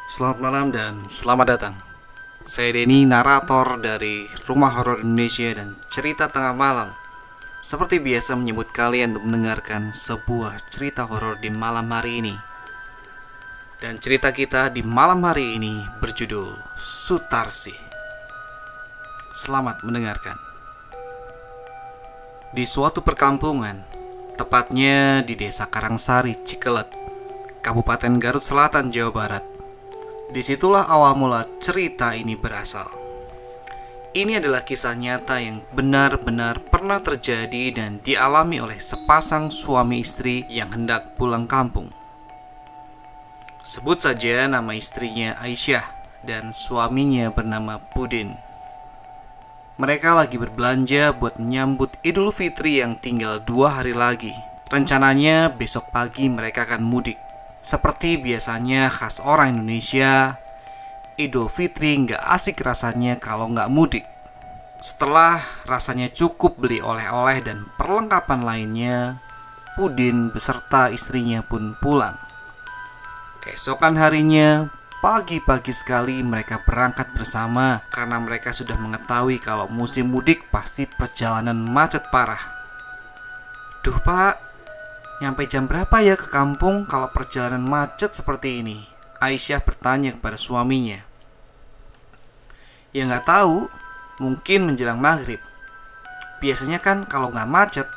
Selamat malam dan selamat datang. Saya Denny, narator dari Rumah Horor Indonesia dan Cerita Tengah Malam. Seperti biasa menyebut kalian untuk mendengarkan sebuah cerita horor di malam hari ini. Dan cerita kita di malam hari ini berjudul Sutarsi. Selamat mendengarkan. Di suatu perkampungan, tepatnya di Desa Karangsari, Cikelet, Kabupaten Garut Selatan, Jawa Barat, disitulah awal mula cerita ini berasal. Ini adalah kisah nyata yang benar-benar pernah terjadi dan dialami oleh sepasang suami istri yang hendak pulang kampung. Sebut saja nama istrinya Aisyah dan suaminya bernama Pudin. Mereka lagi berbelanja buat menyambut Idul Fitri yang tinggal 2 hari lagi. Rencananya besok pagi mereka akan mudik. Seperti biasanya khas orang Indonesia, Idul Fitri nggak asik rasanya kalau nggak mudik. Setelah rasanya cukup beli oleh-oleh dan perlengkapan lainnya, Pudin beserta istrinya pun pulang. Keesokan harinya, pagi-pagi sekali mereka berangkat bersama karena mereka sudah mengetahui kalau musim mudik pasti perjalanan macet parah. Duh pak, nyampe jam berapa ya ke kampung kalau perjalanan macet seperti ini? Aisyah bertanya kepada suaminya. Ya nggak tahu, mungkin menjelang maghrib. Biasanya kan kalau nggak macet,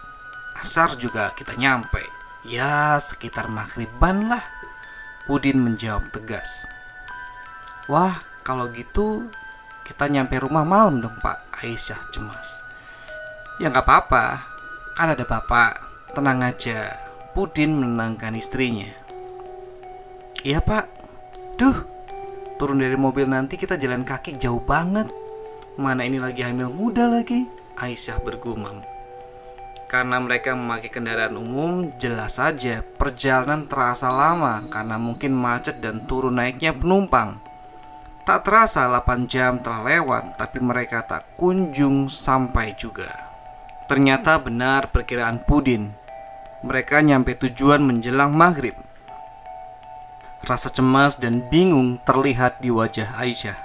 asar juga kita nyampe. Ya sekitar maghriban lah, Pudin menjawab tegas. Wah kalau gitu kita nyampe rumah malam dong pak, Aisyah cemas. Ya nggak apa-apa, kan ada bapak, tenang aja, Pudin menenangkan istrinya. Iya pak, duh, turun dari mobil nanti kita jalan kaki jauh banget. Mana ini lagi hamil muda lagi, Aisyah bergumam. Karena mereka memakai kendaraan umum, jelas saja perjalanan terasa lama karena mungkin macet dan turun naiknya penumpang. Tak terasa 8 jam telah lewat, tapi mereka tak kunjung sampai juga. Ternyata benar perkiraan Pudin. Mereka nyampe tujuan menjelang maghrib. Rasa cemas dan bingung terlihat di wajah Aisyah.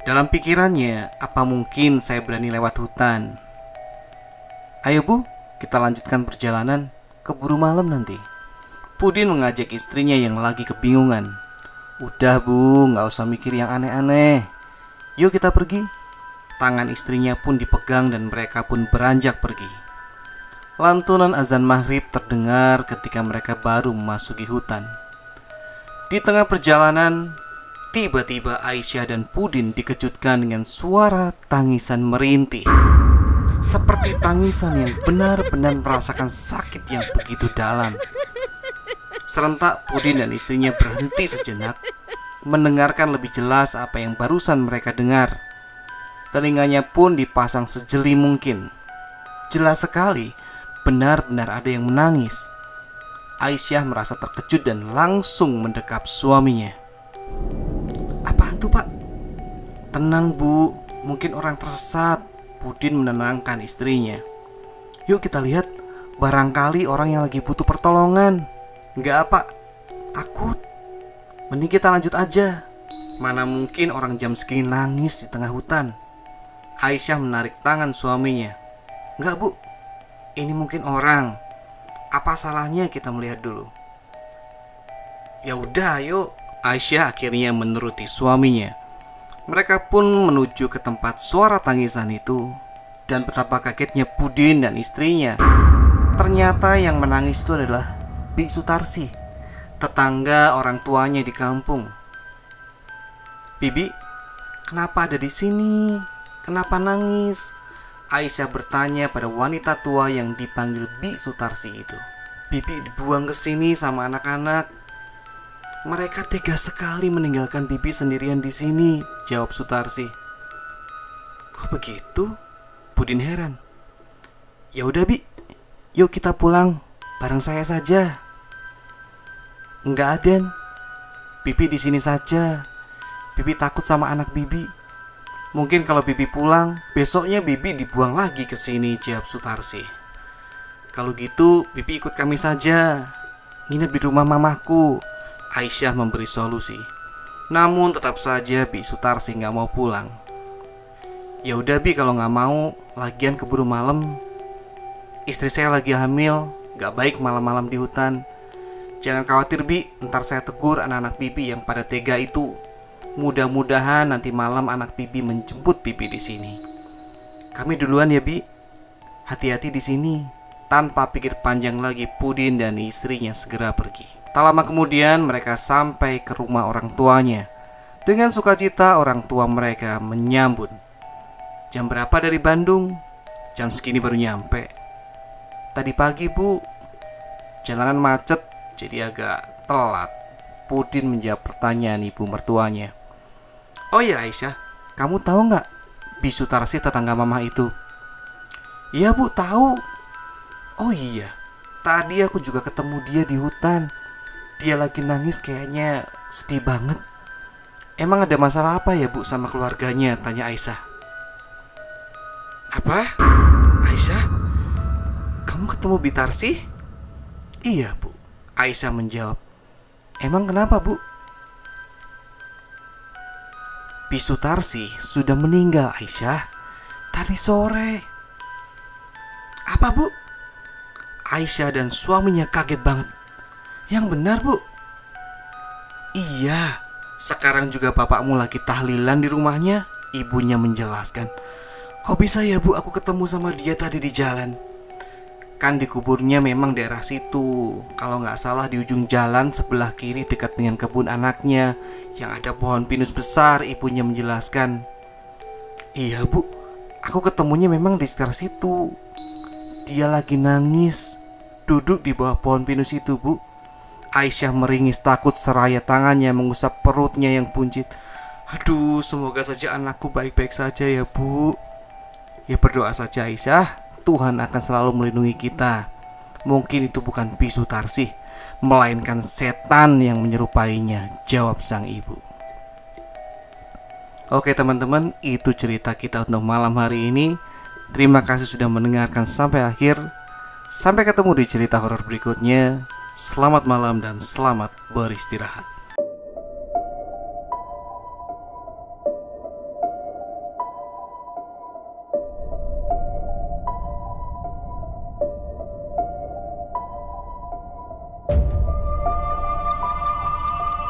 Dalam pikirannya, apa mungkin saya berani lewat hutan? Ayo bu, kita lanjutkan perjalanan, keburu malam nanti. Pudin mengajak istrinya yang lagi kebingungan. Udah bu, gak usah mikir yang aneh-aneh. Yuk kita pergi. Tangan istrinya pun dipegang dan mereka pun beranjak pergi. Lantunan azan maghrib terdengar ketika mereka baru memasuki hutan. Di tengah perjalanan, tiba-tiba Aisyah dan Pudin dikejutkan dengan suara tangisan merintih. Seperti tangisan yang benar-benar merasakan sakit yang begitu dalam. Serentak Pudin dan istrinya berhenti sejenak, mendengarkan lebih jelas apa yang barusan mereka dengar. Telinganya pun dipasang sejeli mungkin. Jelas sekali, benar-benar ada yang menangis. Aisyah merasa terkejut dan langsung mendekap suaminya. Apaan tuh pak? Tenang bu, mungkin orang tersesat, Pudin menenangkan istrinya. Yuk kita lihat, barangkali orang yang lagi butuh pertolongan. Enggak pak, takut. Mending kita lanjut aja. Mana mungkin orang jam segini nangis di tengah hutan. Aisyah menarik tangan suaminya. Enggak bu, ini mungkin orang. Apa salahnya kita melihat dulu? Ya udah ayo. Aisyah akhirnya menuruti suaminya. Mereka pun menuju ke tempat suara tangisan itu. Dan betapa kagetnya Pudin dan istrinya. Ternyata yang menangis itu adalah Bi Sutarsi, tetangga orang tuanya di kampung. Bibi, kenapa ada di sini? Kenapa nangis? Aisyah bertanya pada wanita tua yang dipanggil Bi Sutarsi itu. Bibi dibuang ke sini sama anak-anak. Mereka tega sekali meninggalkan Bibi sendirian di sini, jawab Sutarsi. Kok begitu? Pudin heran. Ya udah Bi, yuk kita pulang, bareng saya saja. Enggak Aden, Bibi di sini saja. Bibi takut sama anak Bibi. Mungkin kalau Bibi pulang, besoknya Bibi dibuang lagi ke sini, jawab Sutarsi. Kalau gitu, Bibi ikut kami saja. Nginep di rumah mamaku. Aisyah memberi solusi. Namun tetap saja Bisu Tarsi nggak mau pulang. Ya udah Bi, kalau nggak mau, lagian keburu malam. Istri saya lagi hamil, nggak baik malam-malam di hutan. Jangan khawatir Bi, ntar saya tegur anak-anak Bibi yang pada tega itu. Mudah-mudahan nanti malam anak Bibi menjemput Bibi di sini. Kami duluan ya Bi. Hati-hati di sini. Tanpa pikir panjang lagi, Pudin dan istrinya segera pergi. Tak lama kemudian mereka sampai ke rumah orang tuanya. Dengan sukacita orang tua mereka menyambut. Jam berapa dari Bandung? Jam segini baru nyampe. Tadi pagi Bu, jalanan macet jadi agak telat. Pudin menjawab pertanyaan ibu mertuanya. Oh ya Aisyah, kamu tahu nggak Bisu Tarsi tetangga mama itu? Iya Bu, tahu. Oh iya, tadi aku juga ketemu dia di hutan. Dia lagi nangis, kayaknya sedih banget. Emang ada masalah apa ya Bu sama keluarganya? Tanya Aisyah. Apa? Aisyah? Kamu ketemu Bitarsi? Iya Bu, Aisyah menjawab. Emang kenapa Bu? Bisu Tarsi sudah meninggal Aisyah, tadi sore. Apa Bu? Aisyah dan suaminya kaget banget. Yang benar Bu? Iya, sekarang juga bapakmu lagi tahlilan di rumahnya. Ibunya menjelaskan. Kok bisa ya Bu, aku ketemu sama dia tadi di jalan. Kan dikuburnya memang daerah situ. Kalau nggak salah di ujung jalan sebelah kiri dekat dengan kebun anaknya yang ada pohon pinus besar, ibunya menjelaskan. Iya Bu, aku ketemunya memang di sekitar situ. Dia lagi nangis, duduk di bawah pohon pinus itu Bu. Aisyah meringis takut seraya tangannya mengusap perutnya yang buncit. Aduh, semoga saja anakku baik-baik saja ya Bu. Ya berdoa saja Aisyah, Tuhan akan selalu melindungi kita. Mungkin itu bukan Bisu Tarsi, melainkan setan yang menyerupainya, jawab sang ibu. Oke teman-teman, itu cerita kita untuk malam hari ini. Terima kasih sudah mendengarkan sampai akhir. Sampai ketemu di cerita horor berikutnya. Selamat malam dan selamat beristirahat.